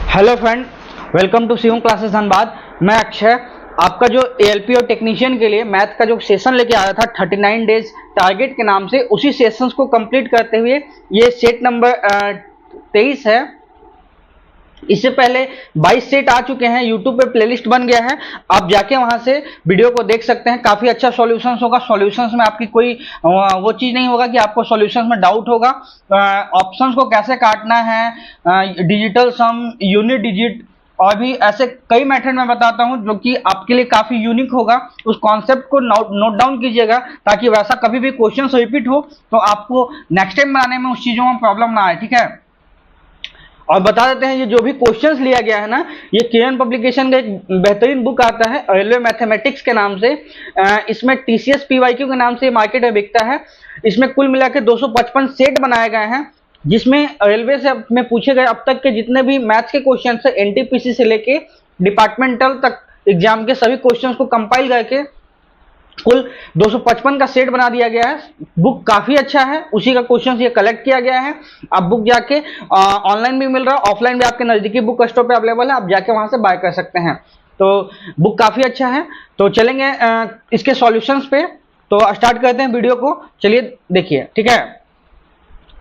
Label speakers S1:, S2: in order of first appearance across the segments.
S1: Hello friend, welcome to Shivam classes Dhanbad. मैं अक्षय आपका जो एएलपी और टेक्नीशियन के लिए मैथ का जो सेशन लेके आया था 39 डेज टारगेट के नाम से, उसी सेशंस को कंप्लीट करते हुए ये सेट नंबर 23 है। इससे पहले 22 सेट आ चुके हैं, यूट्यूब पे प्लेलिस्ट बन गया है, आप जाके वहां से वीडियो को देख सकते हैं। काफी अच्छा सॉल्यूशंस होगा। सॉल्यूशंस में आपकी कोई वो चीज नहीं होगा कि आपको सॉल्यूशंस में डाउट होगा। ऑप्शंस को कैसे काटना है, डिजिटल सम, यूनिट डिजिट और भी ऐसे कई मेथड मैं बताता हूं जो कि आपके लिए काफी यूनिक होगा। उस कॉन्सेप्ट को नोट डाउन कीजिएगा ताकि वैसा कभी भी क्वेश्चन रिपीट हो तो आपको नेक्स्ट टाइम बनाने में उस चीजों में प्रॉब्लम ना आए, ठीक है। और बता देते हैं, ये जो भी क्वेश्चंस लिया गया है ना, ये केएन पब्लिकेशन का एक बेहतरीन बुक आता है रेलवे मैथमेटिक्स के नाम से। इसमें टीसीएस पीवाईक्यू के नाम से मार्केट में बिकता है। इसमें कुल मिला के 255 सेट बनाए गए हैं, जिसमें रेलवे से में पूछे गए अब तक के जितने भी मैथ्स के क्वेश्चन है, एनटीपीसी से लेके डिपार्टमेंटल तक एग्जाम के सभी क्वेश्चन को कंपाइल करके कुल 255 का सेट बना दिया गया है। बुक काफी अच्छा है, उसी का क्वेश्चन ये कलेक्ट किया गया है। आप बुक जाके ऑनलाइन भी मिल रहा है, ऑफलाइन भी आपके नजदीकी बुक स्टोर पे अवेलेबल है, आप जाके वहां से बाय कर सकते हैं। तो बुक काफी अच्छा है। तो चलेंगे इसके सॉल्यूशंस पे। तो स्टार्ट करते हैं वीडियो को, चलिए देखिए, ठीक है।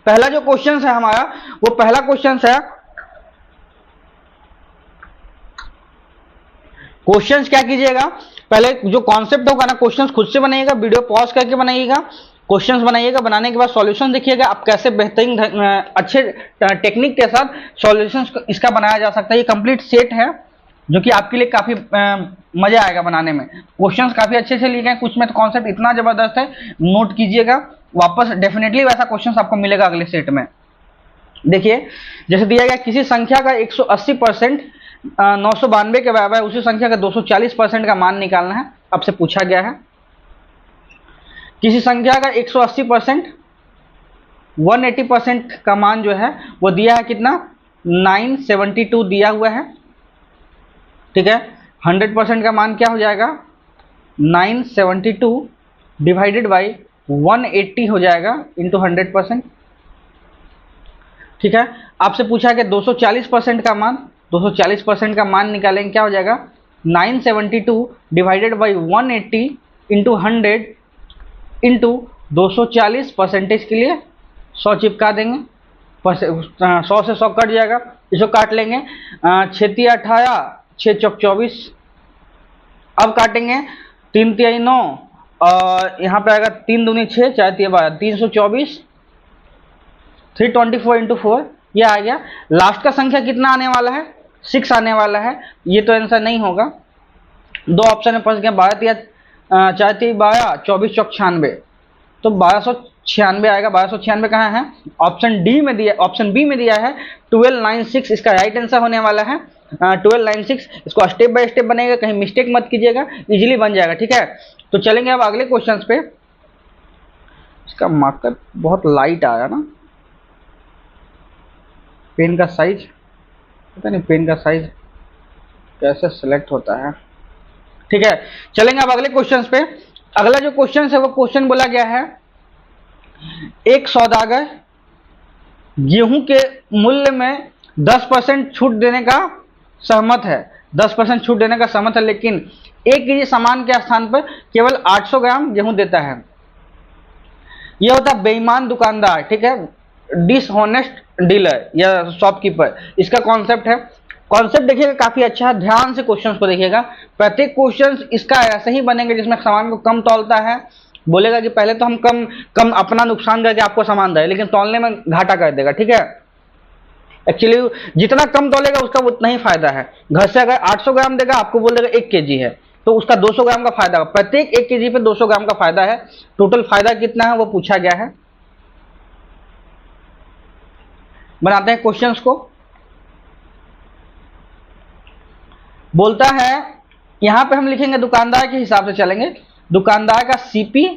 S1: पहला जो क्वेश्चन है हमारा, वो पहला क्वेश्चन है, क्वेश्चंस क्या कीजिएगा, पहले जो कॉन्सेप्ट होगा ना, क्वेश्चंस खुद से बनाइएगा, वीडियो पॉज करके बनाइएगा, क्वेश्चंस बनाइएगा। बनाने के बाद सॉल्यूशन देखिएगा, आप कैसे बेहतरीन अच्छे टेक्निक के साथ सॉल्यूशंस इसका बनाया जा सकता है। ये कंप्लीट सेट है जो कि आपके लिए काफी मजा आएगा बनाने में। क्वेश्चंस काफी अच्छे से लिए गए, कुछ में तो कॉन्सेप्ट इतना जबरदस्त है, नोट कीजिएगा वापस, डेफिनेटली वैसा क्वेश्चन आपको मिलेगा अगले सेट में। देखिए, जैसे दिया गया किसी संख्या का 180% 992 के बराबर, उसी संख्या का 240% का मान निकालना है, आपसे पूछा गया है। किसी संख्या का 180% 180% का मान जो है वो दिया है कितना, 972 दिया हुआ है, ठीक है। 100% का मान क्या हो जाएगा, 972 डिवाइडेड बाई 180 हो जाएगा इंटू 100%, ठीक है। आपसे पूछा कि 240% का मान, 240% का मान निकालेंगे, क्या हो जाएगा, 972 divided by 180 into 100 into 240 percentage के लिए 100 चिपका देंगे, 100 से 100 कट जाएगा, इसको काट लेंगे। 6 18 6 चौक 24, अब काटेंगे 3 तिहाई 9 और यहाँ पे आएगा 3 दूनी 6 4 तिहाई 12, 324, 324 इंटू 4, ये आ गया। लास्ट का संख्या कितना आने वाला है, 6 आने वाला है। ये तो आंसर नहीं होगा, दो ऑप्शन में फंस गया, 12 या 4 3 12, 24 चौक 96, तो 1296 आएगा। 1296 कहाँ है, ऑप्शन डी में दिया, ऑप्शन बी में दिया है 1296, इसका राइट आंसर होने वाला है 1296। इसको स्टेप बाय स्टेप बनेगा, कहीं मिस्टेक मत कीजिएगा, इजीली बन जाएगा, ठीक है। तो चलेंगे अब अगले क्वेश्चन पे। इसका मार्कर बहुत लाइट आया ना, पेन का साइज पता नहीं, पेन का साइज कैसे सिलेक्ट होता है, ठीक है। चलेंगे अब अगले क्वेश्चन पे। अगला जो क्वेश्चन है वो क्वेश्चन बोला गया है, एक सौदागर गेहूं के मूल्य में 10% छूट देने का सहमत है, 10% छूट देने का सहमत है, लेकिन 1 केजी सामान के स्थान पर केवल 800 ग्राम गेहूं देता है। यह होता है बेईमान दुकानदार, ठीक है, डिसऑनेस्ट डीलर या शॉपकीपर, इसका कॉन्सेप्ट है। कॉन्सेप्ट देखिएगा काफी अच्छा है, ध्यान से क्वेश्चंस को देखिएगा। प्रत्येक क्वेश्चन इसका ऐसे ही बनेंगे जिसमें सामान को कम तौलता है, बोलेगा कि पहले तो हम कम अपना नुकसान करके आपको सामान दे, लेकिन तौलने में घाटा कर देगा, ठीक है। एक्चुअली जितना कम तौलेगा उसका उतना ही फायदा है। घर से अगर 800 ग्राम देगा, आपको बोल देगा 1 केजी है, तो उसका 200 ग्राम का फायदा, प्रत्येक 1 केजी पे 200 ग्राम का फायदा है। टोटल फायदा कितना है वो पूछा गया है। बनाते हैं क्वेश्चंस को। बोलता है, यहां पे हम लिखेंगे दुकानदार के हिसाब से चलेंगे, दुकानदार का सीपी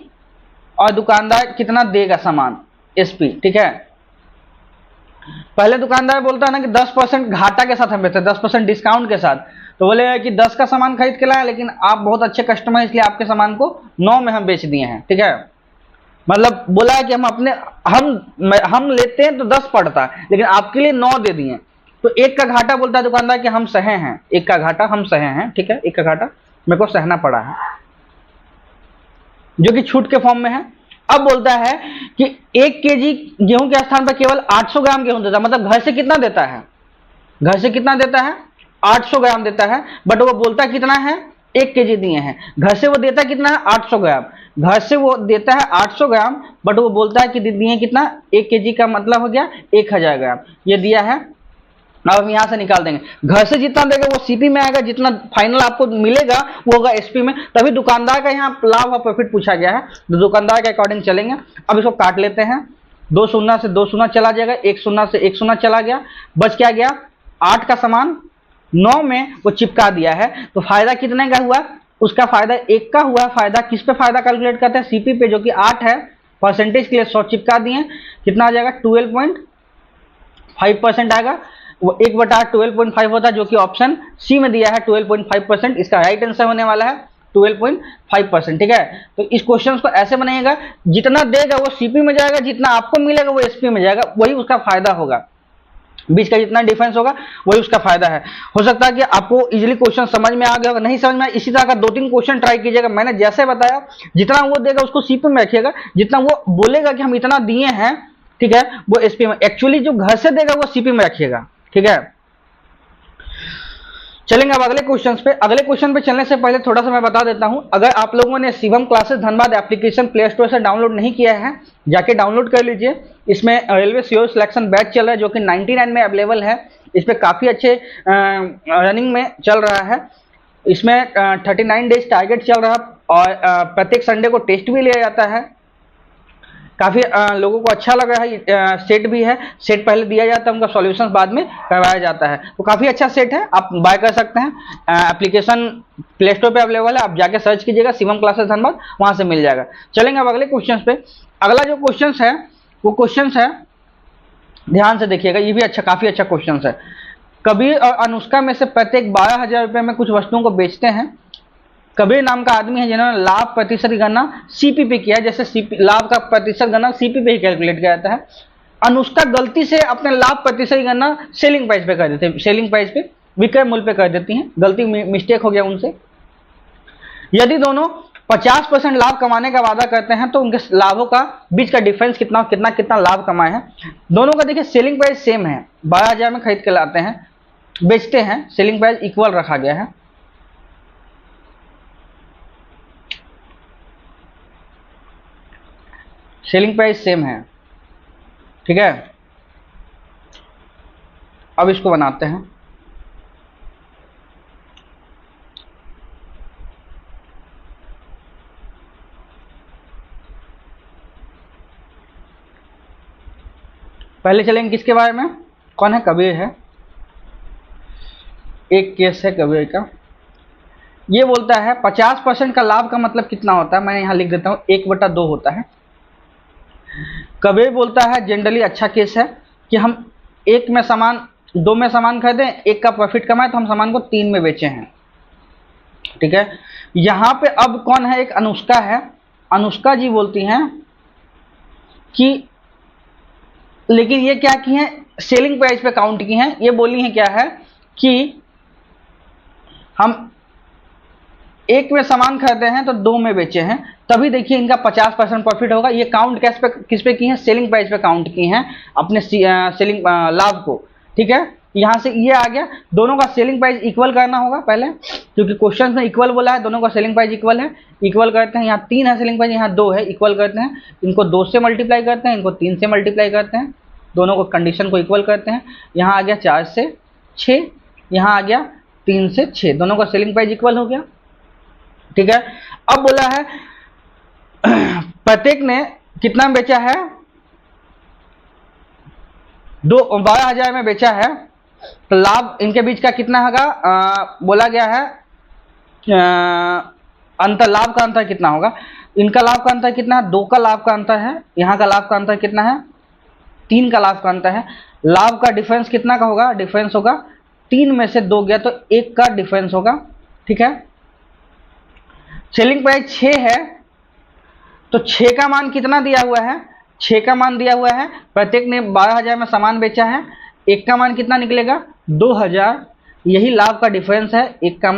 S1: और दुकानदार कितना देगा सामान, एसपी, ठीक है। पहले दुकानदार बोलता है ना कि 10% घाटा के साथ हम बेचते हैं, 10% डिस्काउंट के साथ, तो बोलेगा कि 10 का सामान खरीद के लाए, लेकिन आप बहुत अच्छे कस्टमर, इसलिए आपके सामान को 9 में हम बेच दिए हैं, ठीक है। मतलब बोला है कि हम लेते हैं तो 10 पड़ता है, लेकिन आपके लिए 9 दे दिए, तो एक का घाटा बोलता है दुकानदार कि हम सहे हैं, एक का घाटा हम सहे हैं, ठीक है, एक का घाटा मेरे को सहना पड़ा है, जो कि छूट के फॉर्म में है। अब बोलता है कि 1 केजी गेहूं के स्थान पर केवल 800 ग्राम गेहूं देता है, मतलब घर से कितना देता है, घर से कितना देता है, 800 ग्राम देता है, बट वो बोलता कितना है, 1 केजी दिए हैं। घर से वो देता कितना है, 800 ग्राम, घर से वो देता है 800 ग्राम, बट वो बोलता है कि दिए कितना, 1 केजी का मतलब हो गया 1000 ग्राम, ये दिया है। अब हम यहां से निकाल देंगे, घर से जितना देगा वो सीपी में आएगा, जितना फाइनल आपको मिलेगा वो होगा एसपी में, तभी दुकानदार का यहाँ लाभ और प्रॉफिट पूछा गया है, तो दुकानदार के अकॉर्डिंग चलेंगे। अब इसको काट लेते हैं, 2 शून्य से 2 शून्य चला जाएगा, 1 शून्य से 1 शून्य चला गया, बच क्या गया, 8 का समान 9 में वो चिपका दिया है। तो फायदा कितने का हुआ, उसका फायदा 1 का हुआ। फायदा किस पे फायदा कैलकुलेट करते हैं, सीपी पे, जो कि 8 है, परसेंटेज के लिए 100 चिपका दिए, कितना आ जाएगा 12.5% आएगा। वो 1/12.5 होता है, जो कि ऑप्शन सी में दिया है 12.5%, इसका राइट आंसर होने वाला है 12.5%, ठीक है। तो इस क्वेश्चन को ऐसे बनाइएगा, जितना देगा वो सीपी में जाएगा, जितना आपको मिलेगा वो एसपी में जाएगा, वही उसका फायदा होगा, बीच का जितना डिफरेंस होगा वही उसका फायदा है। हो सकता है कि आपको इजीली क्वेश्चन समझ में आ गया होगा, नहीं समझ में आया इसी तरह का 2-3 क्वेश्चन ट्राई कीजिएगा। मैंने जैसे बताया, जितना वो देगा उसको सीपी में रखिएगा, जितना वो बोलेगा कि हम इतना दिए हैं, ठीक है, वो एसपी में, एक्चुअली जो घर से देगा वो सीपी में रखिएगा, ठीक है। चलेंगे अब अगले क्वेश्चन पे। अगले क्वेश्चन पे चलने से पहले थोड़ा सा मैं बता देता हूं, अगर आप लोगों ने Shivam classes Dhanbad application play store से डाउनलोड नहीं किया है, जाके डाउनलोड कर लीजिए। इसमें रेलवे सीओ सिलेक्शन बैच चल रहा है, जो कि 99 में अवेलेबल है। इस पे काफी अच्छे रनिंग में चल रहा है। इसमें 39 डेज टारगेट चल रहा है, और प्रत्येक संडे को टेस्ट भी लिया जाता है। काफी लोगों को अच्छा लग रहा है। सेट भी है, सेट पहले दिया जाता है, उनका सॉल्यूशन बाद में करवाया जाता है, तो काफी अच्छा सेट है, आप बाय कर सकते हैं। एप्लीकेशन प्ले स्टोर पे अवेलेबल है, आप जाके सर्च कीजिएगा शिवम क्लासेस धनबाद, वहां से मिल जाएगा। चलेंगे अब अगले क्वेश्चन पे। अगला जो क्वेश्चन है वो क्वेश्चन है, ध्यान से देखिएगा, ये भी अच्छा, काफी अच्छा क्वेश्चन है। कबीर और अनुष्का में से प्रत्येक 12,000 रुपए में कुछ वस्तुओं को बेचते हैं। कबीर नाम का आदमी है जिन्होंने लाभ प्रतिशत की गणना सीपी पे किया है, जैसे लाभ का प्रतिशत गणना सीपी पे ही कैलकुलेट किया जाता है। अनुष्का गलती से अपने लाभ प्रतिशत की गणना सेलिंग प्राइस पे कर देते हैं, सेलिंग प्राइस पे, विक्रय मूल्य पे कर देती हैं, गलती मिस्टेक हो गया उनसे। यदि दोनों 50% लाभ कमाने का वादा करते हैं, तो उनके लाभों का बीच का डिफरेंस कितना कितना कितना लाभ कमाए हैं। दोनों का देखिए सेलिंग प्राइस सेम है, 12,000 में खरीद के लाते हैं, बेचते हैं, सेलिंग प्राइस इक्वल रखा गया है। सेलिंग प्राइस सेम है, ठीक है। अब इसको बनाते हैं। पहले चलेंगे किसके बारे में, कौन है, कबीर है। एक केस है कबीर का। ये बोलता है 50% का लाभ का मतलब कितना होता है, मैं यहां लिख देता हूं 1/2 होता है। कबीर बोलता है जनरली अच्छा केस है कि हम 1 में सामान 2 में सामान खरीदें, 1 का प्रॉफिट कमाए, तो हम सामान को 3 में बेचे हैं, ठीक है। यहां पे अब कौन है, एक अनुष्का है। अनुष्का जी बोलती हैं कि लेकिन ये क्या की हैं, सेलिंग प्राइस पे काउंट की हैं। ये बोली हैं क्या है कि हम 1 में सामान खरीदे हैं तो 2 में बेचे हैं, तभी देखिए इनका 50% प्रॉफिट होगा। ये काउंट किस पे की है, सेलिंग प्राइस पे काउंट की हैं, अपने सेलिंग लाभ को, ठीक है। यहां से ये आ गया, दोनों का सेलिंग प्राइस इक्वल करना होगा पहले, क्योंकि क्वेश्चन में इक्वल बोला है, दोनों का सेलिंग प्राइस इक्वल है। इक्वल करते हैं, यहाँ 3 है सेलिंग प्राइस, यहाँ 2 है, इक्वल करते हैं, इनको 2 से मल्टीप्लाई करते हैं, इनको 3 से मल्टीप्लाई करते हैं, दोनों को कंडीशन को इक्वल करते हैं। यहाँ आ गया 4 से 6, यहाँ आ गया 3 से 6, दोनों का सेलिंग प्राइस इक्वल हो गया, ठीक है। अब बोला है प्रत्येक ने कितना बेचा है, 12,000 में बेचा है, तो लाभ इनके बीच का कितना होगा, बोला गया है अंतर, लाभ का अंतर कितना होगा। इनका लाभ का अंतर कितना है, 2 का लाभ का अंतर है, यहाँ का लाभ का अंतर कितना है, 3 का लाभ का अंतर है। लाभ का डिफरेंस कितना का होगा, डिफरेंस होगा 3 में से 2 गया तो 1 का डिफरेंस होगा, ठीक है। सेलिंग प्राइस 6 है, तो 6 का मान कितना दिया हुआ है, 6 का मान दिया हुआ है, प्रत्येक ने 12,000 में सामान बेचा है, 1 का मान कितना निकलेगा 2000, यही लाभ का डिफरेंस है। एक का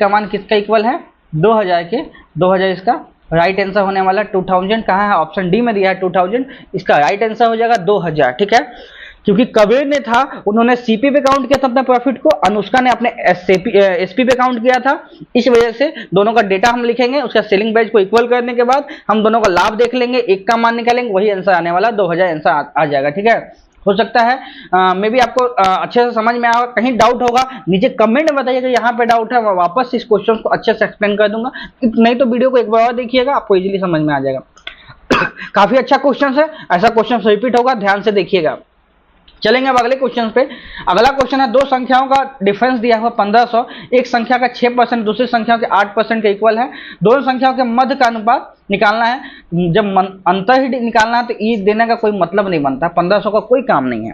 S1: मान किसका इक्वल है? 2000 के। 2000 इसका राइट आंसर होने वाला। 2000 कहाँ है? ऑप्शन डी में दिया है 2000, इसका राइट आंसर हो जाएगा 2000। ठीक है, क्योंकि कबीर ने था उन्होंने सीपी पे काउंट किया था अपने प्रॉफिट को, अनुष्का ने अपने एसपी पे काउंट किया था। इस वजह से दोनों का डेटा हम लिखेंगे, उसका सेलिंग प्राइस को इक्वल करने के बाद हम दोनों का लाभ देख लेंगे, एक का मान निकालेंगे, वही आंसर आने वाला 2000 आंसर आ जाएगा। ठीक है, हो सकता है मे भी आपको अच्छे से समझ में आएगा। कहीं डाउट होगा नीचे कमेंट में बताइएगा, यहाँ पे डाउट है, मैं वापस इस क्वेश्चन को अच्छे से एक्सप्लेन कर दूंगा। नहीं तो वीडियो को एक बार और देखिएगा, आपको इजीली समझ में आ जाएगा। काफी अच्छा क्वेश्चन है, ऐसा क्वेश्चन रिपीट होगा, ध्यान से देखिएगा। चलेंगे अब अगले क्वेश्चन पे। अगला क्वेश्चन है, दो संख्याओं का डिफरेंस दिया हुआ 1500, एक संख्या का 6% दूसरी संख्या के 8% के इक्वल है। दोनों संख्याओं के मध्य का अनुपात निकालना है। जब अंतर ही निकालना है तो ये देने का कोई मतलब नहीं बनता, 1500 का कोई काम नहीं है।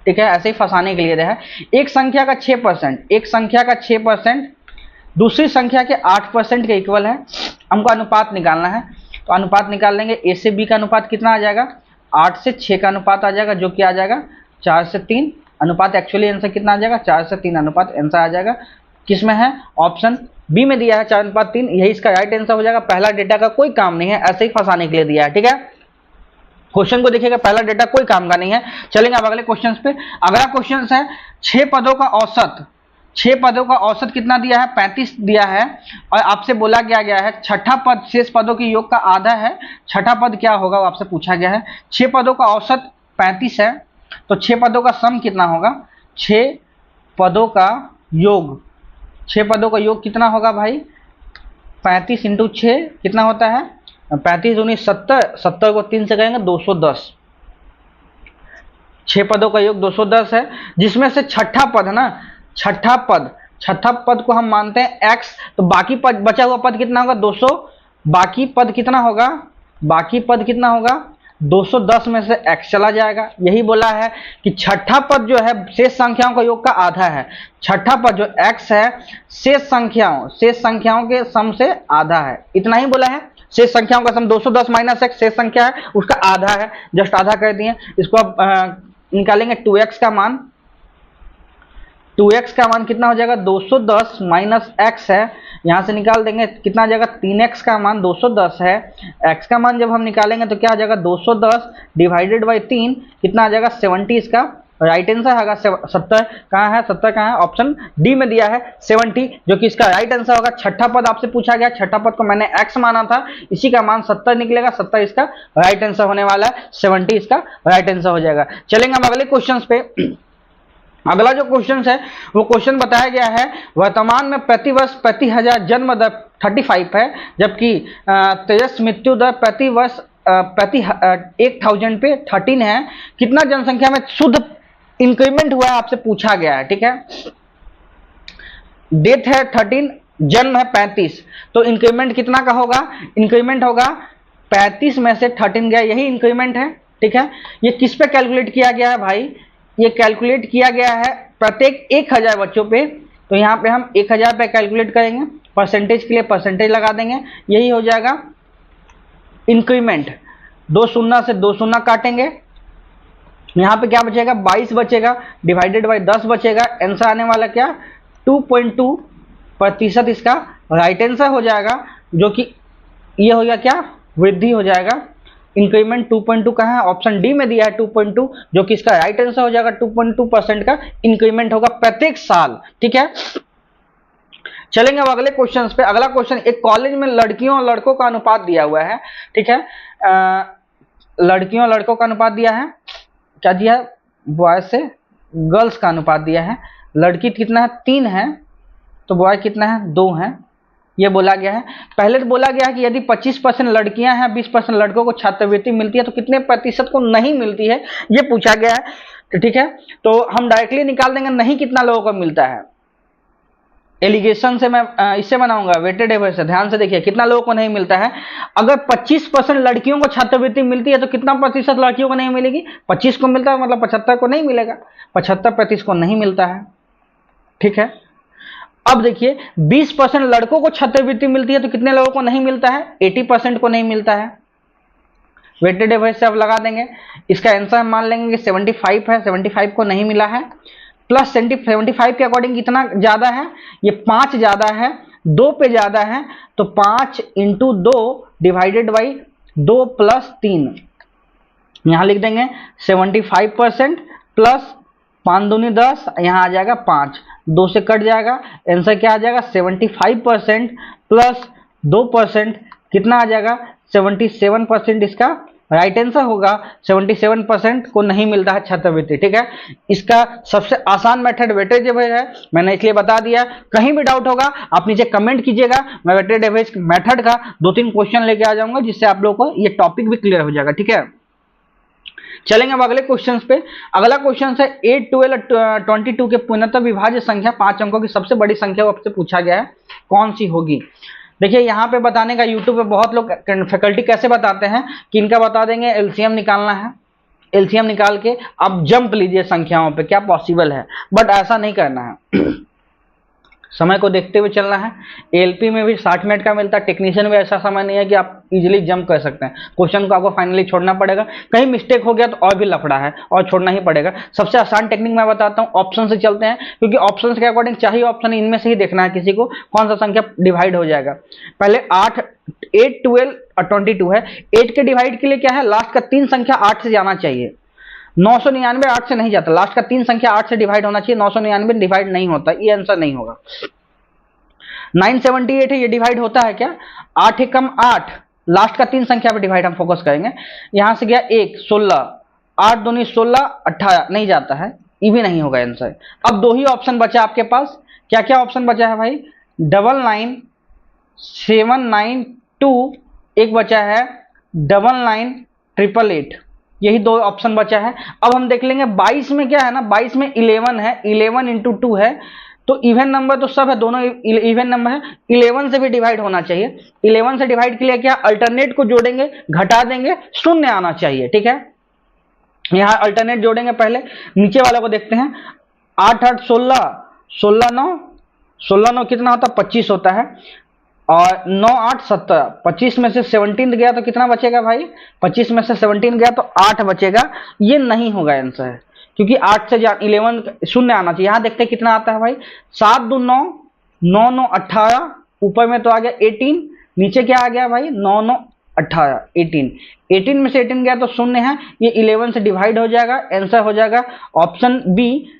S1: ठीक है, ऐसे ही फंसाने के लिए है। एक संख्या का 6% दूसरी संख्या के 8% के इक्वल है, हमको अनुपात निकालना है। तो अनुपात निकाल लेंगे। ए से बी का अनुपात कितना आ जाएगा? 8 से 6 का अनुपात आ जाएगा, जो कि आ जाएगा 4 से 3 अनुपात। एक्चुअली आंसर कितना आ जाएगा? 4 से 3 अनुपात आंसर आ जाएगा। किसमें है? ऑप्शन बी में दिया है 4:3, यही इसका राइट आंसर हो जाएगा। पहला डेटा का कोई काम नहीं है, ऐसे ही फंसाने के लिए दिया है। ठीक है, क्वेश्चन को देखिएगा, पहला डेटा कोई काम का नहीं है। चलेंगे अब अगले क्वेश्चन पे। अगला क्वेश्चन है, 6 पदों का औसत कितना दिया है? 35 दिया है, और आपसे बोला गया है छठा पद शेष पदों के योग का आधा है। छठा पद क्या होगा वो आपसे पूछा गया है। 6 पदों का औसत 35 है, तो 6 पदों का सम कितना होगा? 6 पदों का योग, 6 पदों का योग कितना होगा भाई? 35 इंटू 6 कितना होता है? 35 19 70, 70 को 3 से करेंगे 210। 6 पदों का योग 210 है, जिसमें से छठा पद है ना, छठा पद को हम मानते हैं x, तो बाकी पद बचा हुआ पद कितना होगा? 200। बाकी पद कितना होगा? 210 में से x चला जाएगा। यही बोला है कि छठा पद जो है शेष संख्याओं का योग का आधा है। छठा पद जो x है शेष संख्याओं के सम से आधा है, इतना ही बोला है। शेष संख्याओं का सम 210 माइनस x शेष संख्या है, उसका आधा है, जस्ट आधा कर दिए। इसको अब निकालेंगे 2x का मान। 2x का मान कितना हो जाएगा? 210 माइनस x है, यहां से निकाल देंगे कितना आ जाएगा? 3x का मान 210 है। x का मान जब हम निकालेंगे तो क्या आ जाएगा? 210 डिवाइडेड बाई 3 कितना आ जाएगा? 70। इसका राइट आंसर होगा 70। कहाँ है 70? कहाँ है? ऑप्शन डी में दिया है 70, जो कि इसका राइट आंसर होगा। छठा पद आपसे पूछा गया, छठा पद को मैंने x माना था, इसी का मान 70 निकलेगा। 70 इसका राइट आंसर होने वाला है, 70 इसका राइट आंसर हो जाएगा। चलेंगे हम अगले क्वेश्चन पे। अगला जो क्वेश्चन है वो क्वेश्चन बताया गया है, वर्तमान में प्रति वर्ष प्रति हजार जन्म दर 35 है, जबकि तेजस मृत्यु दर प्रति वर्ष प्रति 1000 पे 13 है। कितना जनसंख्या में शुद्ध इंक्रीमेंट हुआ है आपसे पूछा गया है। ठीक है, डेथ है 13, जन्म है 35, तो इंक्रीमेंट कितना का होगा? इंक्रीमेंट होगा 35 में से 13 गया, यही इंक्रीमेंट है। ठीक है, ये किस पे कैलकुलेट किया गया है भाई? ये कैलकुलेट किया गया है प्रत्येक 1000 बच्चों पे, तो यहाँ पे हम 1000 पे कैलकुलेट करेंगे, परसेंटेज के लिए परसेंटेज लगा देंगे, यही हो जाएगा इंक्रीमेंट। 2 शून्य से 2 शून्य काटेंगे, यहाँ पे क्या बचेगा? 22 बचेगा, डिवाइडेड बाई 10 बचेगा। आंसर आने वाला क्या? 2.2% इसका राइट आंसर हो जाएगा, जो कि ये हो गया क्या? वृद्धि हो जाएगा। इंक्रीमेंट 2.2 कहाँ है? ऑप्शन डी में दिया है 2.2, जो कि इसका राइट आंसर हो जाएगा। 2.2% का इंक्रीमेंट होगा प्रत्येक साल। ठीक है, चलेंगे अब अगले क्वेश्चन पे। अगला क्वेश्चन, एक कॉलेज में लड़कियों और लड़कों का अनुपात दिया हुआ है। ठीक है, लड़कियों और लड़कों का अनुपात दिया है, क्या दिया है? बॉयज से गर्ल्स का अनुपात दिया है। लड़की कितना है? 3 है, तो बॉय कितना है? 2 है, ये बोला गया है। पहले तो बोला गया है कि यदि 25% लड़कियां हैं 20% लड़कों को छात्रवृत्ति मिलती है, तो कितने प्रतिशत को नहीं मिलती है, ये पूछा गया है। तो ठीक है, तो हम डायरेक्टली निकाल देंगे नहीं कितना लोगों को मिलता है। एलिगेशन से मैं इससे बनाऊंगा, वेटेड एवरेज से। ध्यान से देखिए कितना लोगों को नहीं मिलता है। अगर 25% लड़कियों को छात्रवृत्ति मिलती है तो कितना प्रतिशत लड़कियों को नहीं मिलेगी? 25 को मिलता है, मतलब 75 को नहीं मिलेगा, 75% को नहीं मिलता है। ठीक है, अब देखिए 20% लड़कों को छात्रवृत्ति मिलती है तो कितने लोगों को नहीं मिलता है? 80% को नहीं मिलता है। वेटेड एवरेज से आप लगा देंगे। इसका आंसर हम मान लेंगे कि 75 है, 75 को नहीं मिला है, प्लस 75 के अकॉर्डिंग कितना ज्यादा है, ये 5 ज्यादा है, 2 पे ज्यादा है, तो 5 इंटू 2 डिवाइडेड बाई 2 प्लस 3, यहां लिख देंगे 75% प्लस 5 दूनी 10, यहां आ जाएगा 5, 2 से कट जाएगा, आंसर क्या आ जाएगा 75% प्लस 2%, कितना आ जाएगा 77%, इसका राइट आंसर होगा। 77% को नहीं मिलता है छात्रवृत्ति, ठीक है। इसका सबसे आसान मेथड वेटेज एवरेज है, मैंने इसलिए बता दिया। कहीं भी डाउट होगा आप नीचे कमेंट कीजिएगा, मैं वेटेज एवरेज मेथड का 2-3 क्वेश्चन लेके आ जाऊंगा, जिससे आप लोगों को ये टॉपिक भी क्लियर हो जाएगा, ठीक है। चलेंगे अब अगले क्वेश्चन पे। अगला क्वेश्चन है 8, 12 और 22 के पूर्णतः विभाज्य संख्या 5 अंकों की सबसे बड़ी संख्या आपसे पूछा गया है, कौन सी होगी। देखिए यहाँ पे बताने का, यूट्यूब पे बहुत लोग फैकल्टी कैसे बताते हैं कि इनका बता देंगे एलसीएम निकालना है, एलसीएम निकाल के आप जंप लीजिए संख्याओं पे, क्या पॉसिबल है, बट ऐसा नहीं करना है। समय को देखते हुए चलना है। एएलपी में भी 60 मिनट का मिलता है, टेक्नीशियन में ऐसा समय नहीं है कि आप इजीली जंप कर सकते हैं, क्वेश्चन को आपको फाइनली छोड़ना पड़ेगा, कहीं मिस्टेक हो गया तो और भी लफड़ा है और छोड़ना ही पड़ेगा। सबसे आसान टेक्निक मैं बताता हूँ, ऑप्शन से चलते हैं, क्योंकि ऑप्शन के अकॉर्डिंग चाहिए ऑप्शन इनमें से ही देखना है किसी को, कौन सा संख्या डिवाइड हो जाएगा। पहले 8, 12 और 22 है, 8 के डिवाइड के लिए क्या है, लास्ट का 3 संख्या 8 से जाना चाहिए। 999 8 से नहीं जाता, लास्ट का 3 संख्या 8 से डिवाइड होना चाहिए, 999 डिवाइड नहीं होता, ये आंसर नहीं होगा। 978 है, ये डिवाइड होता है क्या, 8 एकम 8, लास्ट का 3 संख्या पे डिवाइड हम फोकस करेंगे। यहां से गया 1, 16, 8 दूनी 16, 18 नहीं जाता है, ये भी नहीं होगा आंसर। अब 2 ही ऑप्शन बचा आपके पास, क्या क्या ऑप्शन बचा है भाई, 99, 792, एक बचा है 99, 888, यही 2 ऑप्शन बचा है। अब हम देख लेंगे 22 में क्या है ना, 22 में 11 है, 11 इंटू 2 है, तो इवन नंबर तो सब है, दोनों इवन नंबर है, 11 से भी डिवाइड होना चाहिए। 11 से डिवाइड के लिए क्या, अल्टरनेट को जोड़ेंगे, घटा देंगे, शून्य आना चाहिए, ठीक है। यहां अल्टरनेट जोड़ेंगे, पहले नीचे वाला को देखते हैं। 8 8 16, 16 9, 16 9 कितना होता है, 25 होता है, और 9 8 17, 25 में से 17 गया तो कितना बचेगा भाई, 25 में से 17 गया तो 8 बचेगा, ये नहीं होगा आंसर, क्योंकि 8 से 11 शून्य आना चाहिए। यहां देखते हैं कितना आता है भाई, 7 2 9, 9 9 18, ऊपर में तो आ गया 18, नीचे क्या आ गया भाई, 9 9 18, 18, 18 में से 18 गया तो शून्य है, ये 11 से डिवाइड हो जाएगा, आंसर हो जाएगा ऑप्शन बी।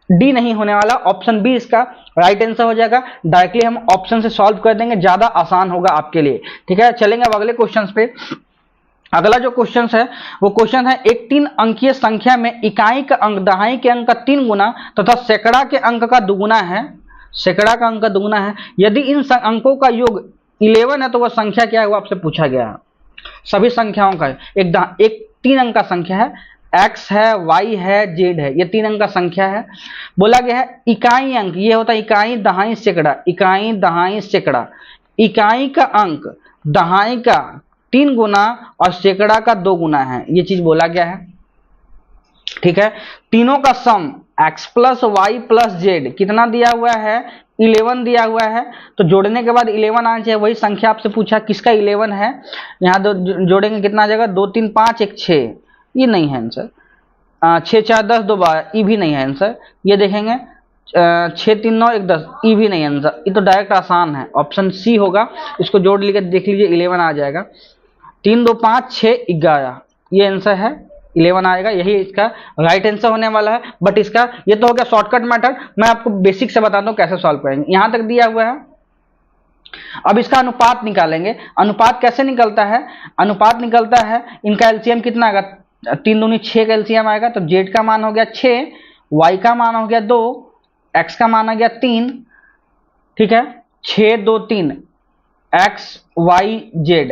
S1: डी नहीं होने वाला, ऑप्शन बी इसका राइट आंसर हो जाएगा। डायरेक्टली हम ऑप्शन से सॉल्व कर देंगे, ज्यादा आसान होगा आपके लिए, ठीक है। चलेंगे अब अगले क्वेश्चन पे। अगला जो क्वेश्चन है वो क्वेश्चन है, एक 3 अंकीय संख्या में इकाई का अंक दहाई के अंक का 3 गुना तथा सैकड़ा के अंक का दुगुना है, सैकड़ा का अंक का दुगुना है, यदि इन अंकों का योग 11 है तो वह संख्या क्या है, वो आपसे पूछा गया है। सभी संख्याओं का एक 3 अंक का संख्या है, x है, y है, z है, ये 3 अंक का संख्या है। बोला गया है इकाई अंक, ये होता है इकाई दहाई सैकड़ा, इकाई दहाई सैकड़ा, इकाई का अंक दहाई का 3 गुना और सैकड़ा का 2 गुना है, ये चीज बोला गया है, ठीक है। तीनों का sum x plus Y plus Z कितना दिया हुआ है, 11 दिया हुआ है, तो जोड़ने के बाद 11 आना चाहिए, वही संख्या आपसे पूछा किसका 11 है। यहाँ दो जोड़ेंगे कितना आ जाएगा, 2 3 5 1 6, ये नहीं है आंसर। 6 4 10 2 12, ये भी नहीं है आंसर। ये देखेंगे 6 3 9 1 10, ये भी नहीं आंसर। ये तो डायरेक्ट आसान है, ऑप्शन सी होगा, इसको जोड़ लेकर देख लीजिए 11 आ जाएगा। 3 2 5 6 11, ये आंसर है, 11 आएगा, यही इसका राइट आंसर होने वाला है। बट इसका ये तो हो गया शॉर्टकट मेथड, मैं आपको बेसिक से बताता हूँ कैसे सॉल्व करेंगे। यहां तक दिया हुआ है, अब इसका अनुपात निकालेंगे। अनुपात कैसे निकलता है, अनुपात निकलता है, इनका एलसीएम कितना आएगा, 3 दूनी 6 का एलसीएम आएगा, तो जेड का मान हो गया 6, वाई का मान हो गया 2, एक्स का मान आ गया 3, ठीक है। 6 2 3, एक्स वाई जेड,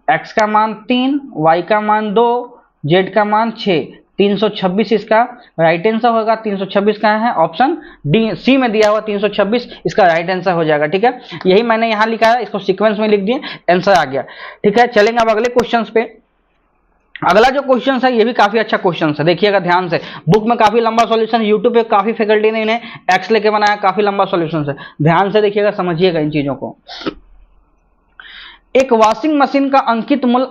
S1: एक्स का मान 3, वाई का मान 2, जेड का मान 6, 326 इसका राइट आंसर होगा। 326 कहाँ है, ऑप्शन डी सी में दिया हुआ 326 इसका राइट आंसर हो जाएगा, ठीक है। यही मैंने यहां लिखा है, इसको सीक्वेंस में लिख दिए, आंसर आ गया, ठीक है। चलेंगे अब अगले क्वेश्चंस पे। अगला जो क्वेश्चन है ये भी काफी अच्छा क्वेश्चन है, देखिएगा ध्यान से, बुक में काफी लंबा सॉल्यूशन, यूट्यूब पे काफी फैकल्टी ने इन्हें एक्स लेके बनाया, काफी लंबा सॉल्यूशन है, ध्यान से देखिएगा, समझिएगा इन चीजों को। एक वॉशिंग मशीन का अंकित मूल्य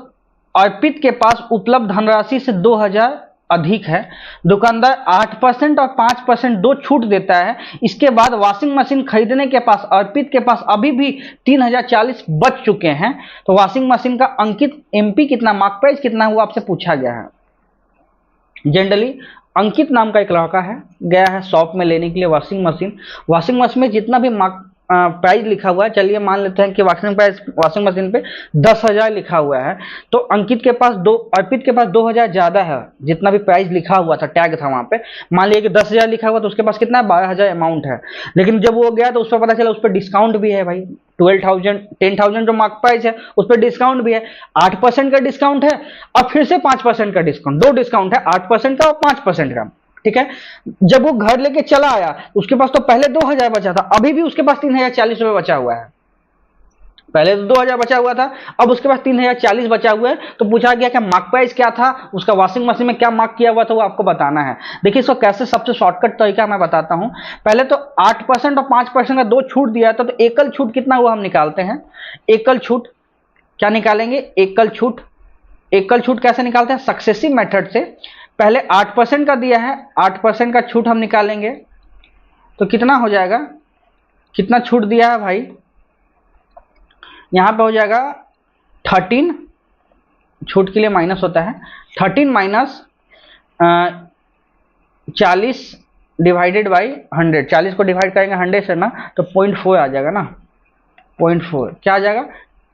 S1: अर्पित के पास उपलब्ध धनराशि से 2000 अधिक है, दुकानदार 8% और 5% दो छूट देता है, इसके बाद वॉशिंग मशीन खरीदने के पास अर्पित के पास अभी भी 3040 बच चुके हैं, तो वॉशिंग मशीन का अंकित एमपी कितना, मार्क प्राइस कितना है, वो आपसे पूछा गया है। जनरली अंकित नाम का एक लड़का है, गया है शॉप में लेने के लिए वॉशिंग मशीन में जितना भी मार्क प्राइस लिखा हुआ है, चलिए मान लेते हैं कि वॉशिंग मशीन पे 10,000 लिखा हुआ है, तो अर्पित के पास 2,000 ज्यादा है, जितना भी प्राइस लिखा हुआ था, टैग था वहां पे, मान लिया कि 10,000 लिखा हुआ, तो उसके पास कितना है, 12,000 अमाउंट है। लेकिन जब वो गया तो उस पर पता चला उस पर डिस्काउंट भी है भाई, 10,000 जो मार्क प्राइस है उस पर डिस्काउंट भी है, 8% का डिस्काउंट है और फिर से 5% का डिस्काउंट, दो डिस्काउंट है, 8% का और 5% का। ठीक है, जब वो घर लेके चला आया उसके पास तो पहले 2,000 बचा था, अभी भी उसके पास 3,040 रुपये बचा हुआ है। पहले तो 2,000 बचा हुआ था, अब उसके पास 3,040 बचा हुआ है। तो पूछा गया कि मार्क प्राइस क्या था उसका, वॉशिंग मशीन में क्या मार्क किया हुआ था, वो आपको बताना है। देखिए इसको कैसे, सबसे शॉर्टकट तरीका मैं बताता हूं। पहले तो 8% और 5% का दो छूट दिया था, तो एकल छूट कितना हुआ हम निकालते हैं। एकल छूट क्या निकालेंगे, एकल छूट कैसे निकालते हैं, सक्सेसिव मेथड से। पहले 8% का दिया है, 8% का छूट हम निकालेंगे तो कितना हो जाएगा, कितना छूट दिया है भाई, यहां पे हो जाएगा 13, छूट के लिए माइनस होता है, 13 माइनस 40 डिवाइडेड बाई 100, 40 को डिवाइड करेंगे 100 से ना, तो 0.4 आ जाएगा ना, 0.4 क्या आ जाएगा,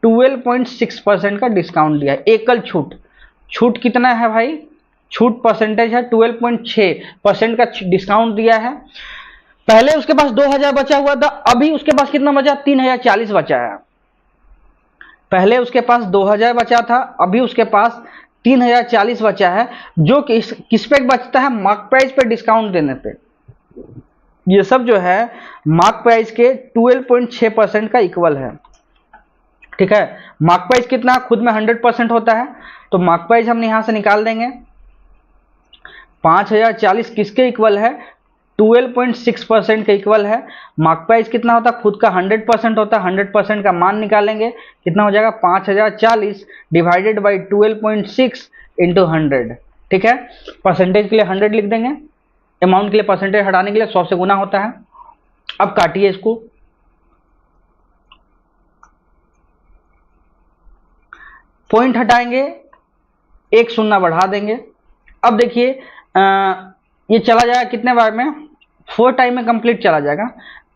S1: 12.6% का डिस्काउंट दिया है। एकल छूट कितना है भाई, छूट परसेंटेज है 12.6% का डिस्काउंट दिया है। पहले उसके पास 2,000 बचा हुआ था, अभी उसके पास कितना बचा, 3,040 बचा है। पहले उसके पास 2,000 बचा था, अभी उसके पास 3,040 बचा है, जो कि किस पे बचता है, मार्क प्राइस पे डिस्काउंट देने पे। ये सब जो है मार्क प्राइस के 12.6% का इक्वल है। ठीक है, मार्क प्राइस कितना, खुद में 100% होता है, तो मार्क प्राइस हम यहां से निकाल देंगे। 5,040 किसके इक्वल है, 12.6% के इक्वल है। मार्क प्राइस कितना होता है, खुद का 100% होता है, 100% का मान निकालेंगे, कितना हो जाएगा, 5,040 डिवाइडेड बाई 12.6 इंटू 100। ठीक है, परसेंटेज के लिए 100 लिख देंगे, अमाउंट के लिए परसेंटेज हटाने के लिए 100 से गुना होता है। अब काटिए इसको, पॉइंट हटाएंगे, एक शून्य बढ़ा देंगे। अब देखिए ये चला जाएगा कितने बार में, 4 टाइम में कंप्लीट चला जाएगा।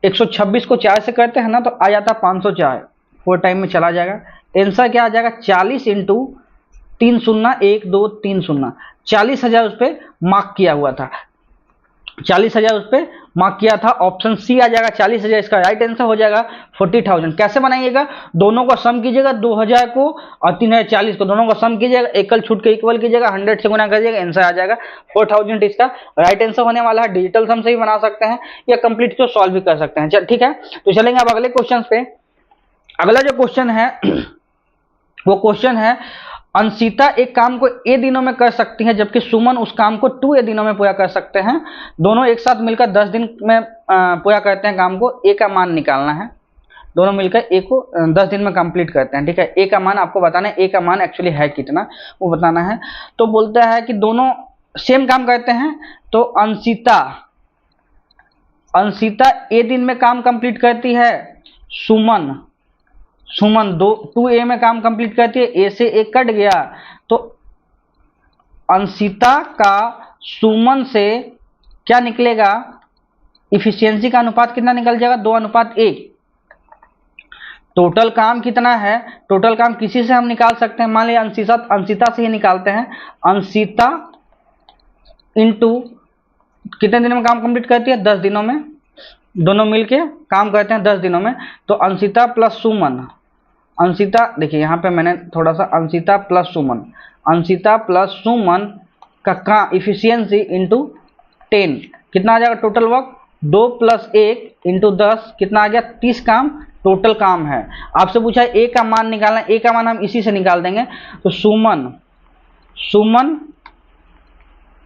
S1: 126 को 4 से करते हैं ना, तो आ जाता 504, 4 टाइम में चला जाएगा। आंसर क्या आ जाएगा, 40 इंटू 3 शून्य 1 2 3 शून्य, 40,000 उस पर मार्क किया हुआ था, 40,000 उस पर मार्क किया था। ऑप्शन सी आ जाएगा 40,000, इसका राइट आंसर हो जाएगा 40,000। कैसे बनाइएगा, दोनों को सम कीजिएगा, 2,000 को और 3,040 को दोनों को सम कीजिएगा, एकल छूट के इक्वल कीजिएगा, 100 से गुना करिएगा, आंसर आ जाएगा 4,000। इसका राइट आंसर होने वाला है। डिजिटल सम से भी बना सकते हैं या कंप्लीट को सॉल्व भी कर सकते हैं। ठीक है, तो चलेंगे अब अगले क्वेश्चन पे। अगला जो क्वेश्चन है वो क्वेश्चन है, अंशिता एक काम को ए दिनों में कर सकती है, जबकि सुमन उस काम को 2 दिनों में पूरा कर सकते हैं। दोनों एक साथ मिलकर 10 दिन में पूरा करते हैं काम को, ए का मान निकालना है। दोनों मिलकर ए को 10 दिन में कंप्लीट करते हैं। ठीक है, ए का मान आपको बताना है, ए का मान एक्चुअली है कितना वो बताना है। तो बोलता है कि दोनों सेम काम करते हैं, तो अंशिता ए दिन में काम कंप्लीट करती है, सुमन 2A में काम कंप्लीट करती है, ए से एक कट गया, तो अंशिता का सुमन से क्या निकलेगा, इफिशियंसी का अनुपात कितना निकल जाएगा, 2:1। टोटल काम कितना है, टोटल काम किसी से हम निकाल सकते हैं, मान लिया अंशिता से ही निकालते हैं। अंशिता इंटू कितने दिनों में काम कंप्लीट करती है, 10 दिनों में, दोनों मिलके काम करते हैं 10 दिनों में। तो अंशिता प्लस सुमन, अंशिता देखिए यहाँ पे मैंने थोड़ा सा अंशिता प्लस सुमन का इफिशियंसी इंटू 10 कितना आ जाएगा, टोटल वर्क 2 + 1 इंटू 10 कितना आ गया, 30 काम टोटल काम है। आपसे पूछा है ए का मान निकालना, ए का मान हम इसी से निकाल देंगे। तो सुमन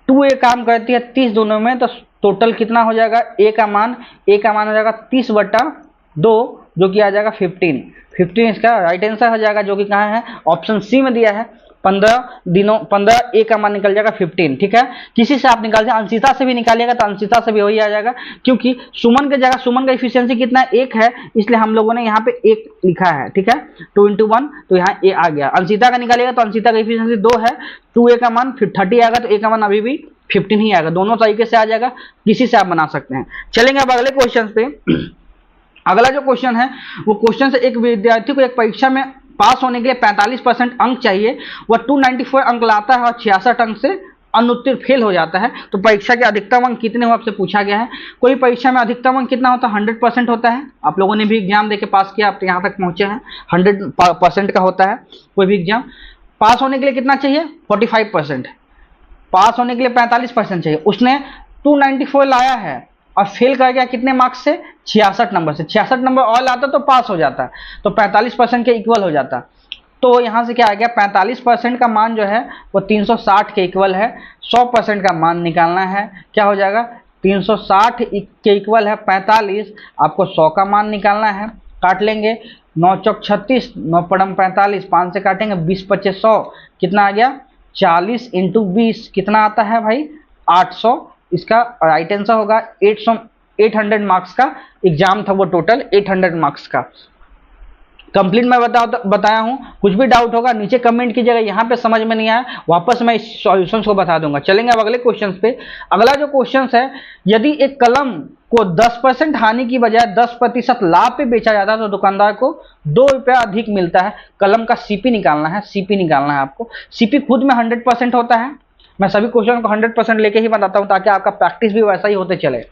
S1: 2A काम करती है 30 दिनों में, तो टोटल कितना हो जाएगा, ए का मान हो जाएगा 30/2 जो कि आ जाएगा 15 इसका राइट आंसर हो जाएगा, जो कि कहाँ है, ऑप्शन सी में दिया है 15 ए का मान निकल जाएगा 15, ठीक है। किसी से आप निकाल जाए, अंशिता से भी निकालिएगा तो अंशिता से भी वही आ जाएगा, क्योंकि सुमन की जगह सुमन का एफिशिएंसी कितना है, 1 है, इसलिए हम लोगों ने यहाँ पे 1 लिखा है, ठीक है। 2 × 1 तो यहाँ ए आ गया। अंशिता का निकालिएगा तो अंशिता का एफिशिएंसी 2 है, 2a का मान फिर 30 आएगा, तो ए का मान अभी भी 15 ही आएगा। दोनों तरीके से आ जाएगा, किसी से आप बना सकते हैं। चलेंगे अब अगले क्वेश्चन पे। अगला जो क्वेश्चन है वो क्वेश्चन से एक विद्यार्थी को एक परीक्षा में पास होने के लिए 45% अंक चाहिए, वह 294 अंक लाता है और 66 अंक से अनुत्तीर्ण फेल हो जाता है, तो परीक्षा के अधिकतम अंक कितने हो आपसे पूछा गया है। कोई परीक्षा में अधिकतम अंक कितना होता है, 100% होता है। आप लोगों ने भी एग्जाम देके पास किया, आप यहाँ तक पहुंचे हैं, 100% का होता है कोई भी एग्जाम। पास होने के लिए कितना चाहिए, 45%। पास होने के लिए 45% चाहिए, उसने 294 लाया है और फेल कर गया कितने मार्क्स से, 66 नंबर से। 66 नंबर और लाता तो पास हो जाता, तो 45% के इक्वल हो जाता। तो यहाँ से क्या आ गया, 45% का मान जो है वो 360 के इक्वल है। 100% का मान निकालना है, क्या हो जाएगा, 360 के इक्वल है 45, आपको 100 का मान निकालना है। काट लेंगे, 9 चौक 36, 9 पड़म 45, 5 से काटेंगे, 20 25 100, कितना आ गया, 40 × 20 कितना आता है भाई, 800। इसका राइट आंसर होगा 800 मार्क्स का एग्जाम था वो, टोटल 800 मार्क्स का। कंप्लीट मैं बताया हूं, कुछ भी डाउट होगा नीचे कमेंट कीजिएगा, यहाँ पे समझ में नहीं आया वापस मैं इस सॉल्यूशंस को बता दूंगा। चलेंगे अब अगले क्वेश्चंस पे। अगला जो क्वेश्चंस है, यदि एक कलम को 10% हानि की बजाय 10% लाभ पे बेचा जाता है तो दुकानदार को 2 रुपया अधिक मिलता है। कलम का सीपी निकालना है, सीपी निकालना है आपको। सीपी खुद में 100% होता है, मैं सभी क्वेश्चन को 100% लेके ही बताता हूं ताकि आपका प्रैक्टिस भी वैसा ही होते चले।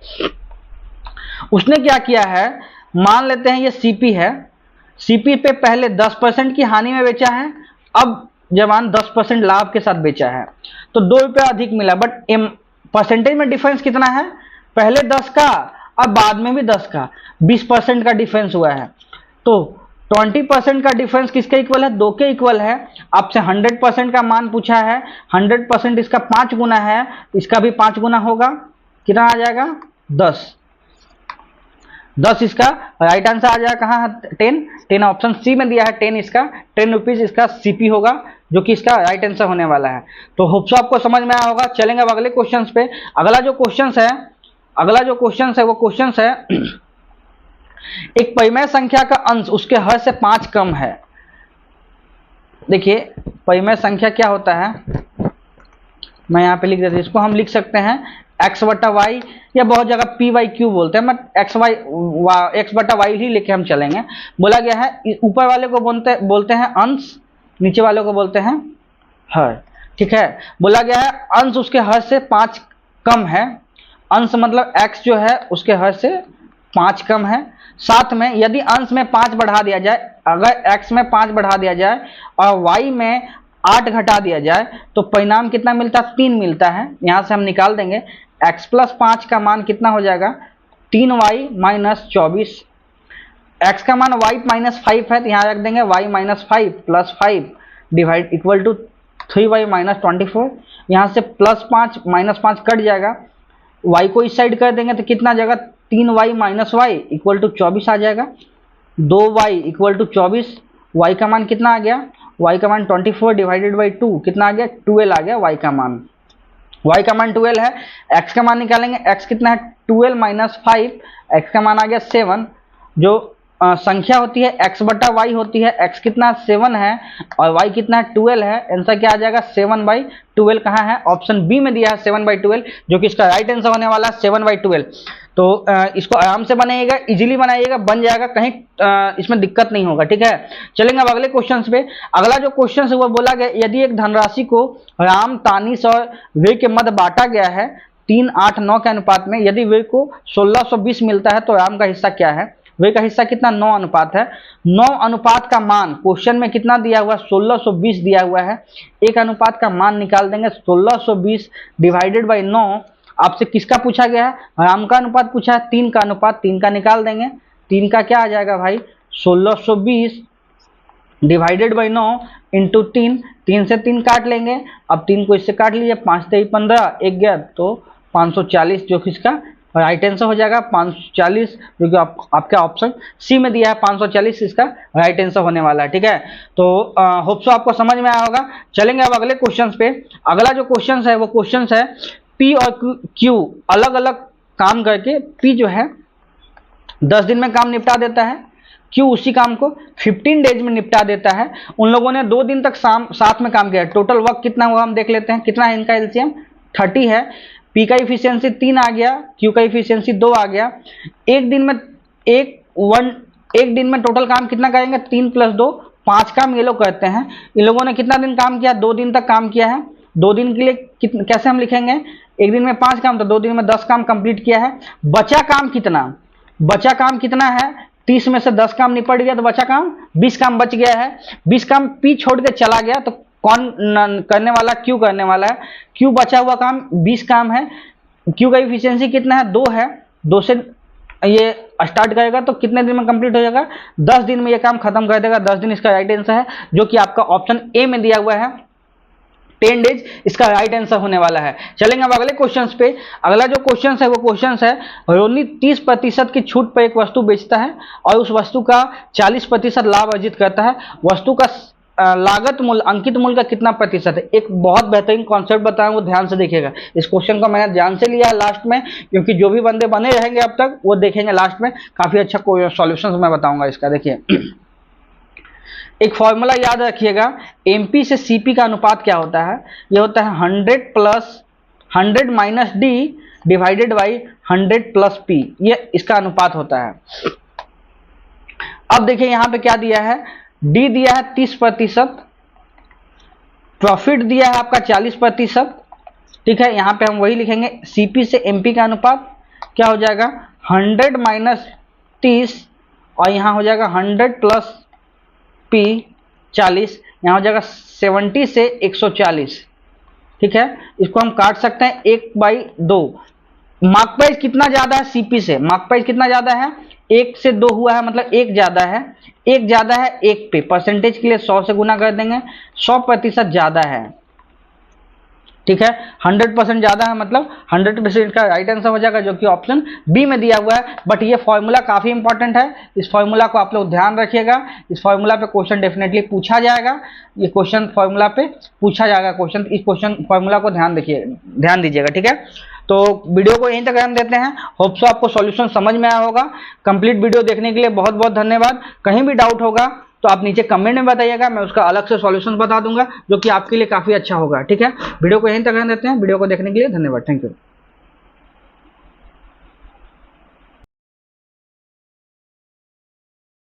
S1: उसने क्या किया है, मान लेते हैं ये सीपी है, सीपी पे पहले 10% की हानि में बेचा है, अब जवान 10% लाभ के साथ बेचा है, तो 2 रुपया अधिक मिला। बट परसेंटेज में डिफरेंस कितना है, पहले 10 का अब बाद में भी 10 का, 20% का डिफरेंस हुआ है। तो 20% का डिफरेंस किसके इक्वल है, 2 के इक्वल है। आपसे 100% का मान पूछा है, 100% इसका 5 गुना है, इसका भी 5 गुना होगा, कितना आ जाएगा, 10 इसका राइट आंसर आ जाएगा। कहाँ है, 10 ऑप्शन सी में दिया है, 10 इसका 10 रुपीज इसका सीपी होगा, जो कि इसका राइट आंसर होने वाला है। तो होप सो आपको समझ में आया होगा। चलेंगे अब अगले क्वेश्चंस पे। अगला जो क्वेश्चंस है वो क्वेश्चंस है, एक परिमेय संख्या का अंश उसके हर से 5 कम है। देखिए परिमेय संख्या क्या होता है, मैं यहाँ पे लिख देता हूँ, इसको हम लिख सकते हैं x बटा वाई, या बहुत जगह पी वाई क्यू बोलते हैं, बट एक्स बटा वाई ही लेके हम चलेंगे। बोला गया है ऊपर वाले को बोलते हैं अंश, नीचे वाले को बोलते हैं हर, ठीक है। बोला गया है अंश उसके हर से 5 कम है, अंश मतलब x जो है उसके हर से 5 कम है। साथ में यदि अंश में 5 बढ़ा दिया जाए, अगर x में 5 बढ़ा दिया जाए और y में 8 घटा दिया जाए तो परिणाम कितना मिलता है, 3 मिलता है। यहां से हम निकाल देंगे x + 5 का मान कितना हो जाएगा, 3y - 24। x का मान y - 5 है तो यहाँ रख देंगे y - 5 + 5 divide equal to 3y - 24। यहाँ से +5 -5 कट जाएगा, y को इस साइड कर देंगे तो कितना जाएगा, 3y - y इक्वल टू 24 आ जाएगा। 2y इक्वल टू 24, y का मान कितना आ गया, y का मान 24 डिवाइडेड बाई 2 कितना आ गया, 12 आ गया y का मान। y का मान 12 है, x का मान निकालेंगे, x कितना है, 12 - 5, x का मान आ गया 7। जो संख्या होती है x बटा y होती है, x कितना 7 है और y कितना 12 है। आंसर क्या आ जाएगा, 7/12। कहाँ है, ऑप्शन बी में दिया है 7/12, जो कि इसका राइट आंसर होने वाला है 7/12। तो इसको आराम से बनाइएगा, इजीली बनाइएगा, बन जाएगा, कहीं इसमें दिक्कत नहीं होगा, ठीक है। चलेंगे अब अगले क्वेश्चन पे। अगला जो क्वेश्चन है वो बोला गया यदि एक धनराशि को राम, तानिश और वे के मध्य बांटा गया है 3, 8, 9 के अनुपात में, यदि वे को 1620 मिलता है तो राम का हिस्सा क्या है, वे का हिस्सा कितना, 9 अनुपात है। 9 अनुपात का मान क्वेश्चन में कितना दिया हुआ, 1620 दिया हुआ है। एक अनुपात का मान निकाल देंगे, 1620 डिवाइडेड बाई 9। आपसे किसका पूछा गया है, राम का अनुपात पूछा है, 3 का अनुपात, 3 का निकाल देंगे। 3 का क्या आ जाएगा भाई, 1620 डिवाइडेड बाई 9 इंटू 3, 3 से 3 काट लेंगे। अब 3 को इससे काट लीजिए, 5 से 15, 1 गया तो 540, जो कि इसका और राइट आंसर हो जाएगा 540, जो कि आपका ऑप्शन सी में दिया है 540 इसका राइट आंसर होने वाला है। ठीक है, तो होप सो आपको समझ में आया होगा। चलेंगे अब अगले क्वेश्चन पे। अगला जो क्वेश्चन है वो क्वेश्चन है पी और क्यू अलग अलग काम करके, पी जो है 10 दिन में काम निपटा देता है, क्यू उसी काम को 15 डेज में निपटा देता है। उन लोगों ने 2 दिन तक साथ में काम किया। टोटल वर्क कितना हुआ हम देख लेते हैं। कितना है इनका एलसीएम 30 है। पी का इफिशियंसी 3 आ गया, क्यू का इफिशियंसी 2 आ गया। एक दिन में टोटल काम कितना करेंगे, 3 + 2 5 काम ये लोग करते हैं। इन लोगों ने कितना दिन काम किया, 2 दिन तक काम किया है। 2 दिन के लिए कैसे हम लिखेंगे, एक दिन में 5 काम तो 2 दिन में 10 काम कंप्लीट किया है। बचा काम कितना है, 30 में से 10 काम निपट गया तो बचा काम 20 काम बच गया है। 20 काम पी छोड़ के चला गया तो कौन करने वाला, क्यू करने वाला है। क्यू बचा हुआ काम 20 काम है। क्यू का इफिशियंसी कितना है, 2 है। 2 से ये स्टार्ट करेगा तो कितने दिन में कंप्लीट हो जाएगा, 10 दिन में ये काम खत्म कर देगा। 10 दिन इसका राइट आंसर है, जो कि आपका ऑप्शन ए में दिया हुआ है 10 डेज इसका राइट आंसर होने वाला है। चलेंगे अब अगले क्वेश्चन पे। अगला जो क्वेश्चन है वो क्वेश्चन है रोनी 30% की छूट पर एक वस्तु बेचता है और उस वस्तु का 40% लाभ अर्जित करता है। वस्तु का लागत मूल्य, अंकित मूल्य का कितना प्रतिशत है। एक बहुत बेहतरीन कॉन्सेप्ट बताया, वो ध्यान से देखिएगा। इस क्वेश्चन को मैंने ध्यान से लिया है लास्ट में, क्योंकि जो भी बंदे बने रहेंगे अब तक वो देखेंगे लास्ट में, काफी अच्छा सॉल्यूशन मैं बताऊंगा इसका। देखिए एक फॉर्मूला याद रखिएगा, एमपी से सीपी का अनुपात क्या होता है, ये होता है 100 minus D divided by 100 plus P, ये इसका अनुपात होता है। अब देखिए यहां पे क्या दिया है, डी दिया है 30%, प्रॉफिट दिया है आपका 40%। ठीक है, यहां पे हम वही लिखेंगे, सीपी से एमपी का अनुपात क्या हो जाएगा 100 माइनस 30 और यहां हो जाएगा 100 प्लस पी 40, यहां हो जाएगा 70 से 140। ठीक है, इसको हम काट सकते हैं 1/2। मार्क प्राइस कितना ज्यादा है सीपी से, मार्क प्राइस कितना ज्यादा है, 1 से 2 हुआ है, मतलब 1 ज्यादा है। 1 ज्यादा है 1 पे, परसेंटेज के लिए 100 से गुना कर देंगे, 100% ज्यादा है। ठीक है, 100% ज्यादा है, मतलब 100% का राइट आंसर हो जाएगा, जो कि ऑप्शन बी में दिया हुआ है। बट ये फॉर्मूला काफी इंपॉर्टेंट है, इस फॉर्मूला को आप लोग ध्यान रखिएगा। इस फॉर्मूला पे क्वेश्चन डेफिनेटली पूछा जाएगा, ये क्वेश्चन फॉर्मूला पे पूछा जाएगा क्वेश्चन, इस क्वेश्चन फॉर्मूला को ध्यान दीजिएगा। ठीक है, तो वीडियो को यहीं तक हम देते हैं। होप सो आपको सॉल्यूशन समझ में आया होगा। कंप्लीट वीडियो देखने के लिए बहुत बहुत धन्यवाद। कहीं भी डाउट होगा तो आप नीचे कमेंट में बताइएगा, मैं उसका अलग से सॉल्यूशन बता दूंगा, जो कि आपके लिए काफी अच्छा होगा। ठीक है, वीडियो को यहीं तक रहने देते हैं। वीडियो को देखने के लिए धन्यवाद, थैंक यू।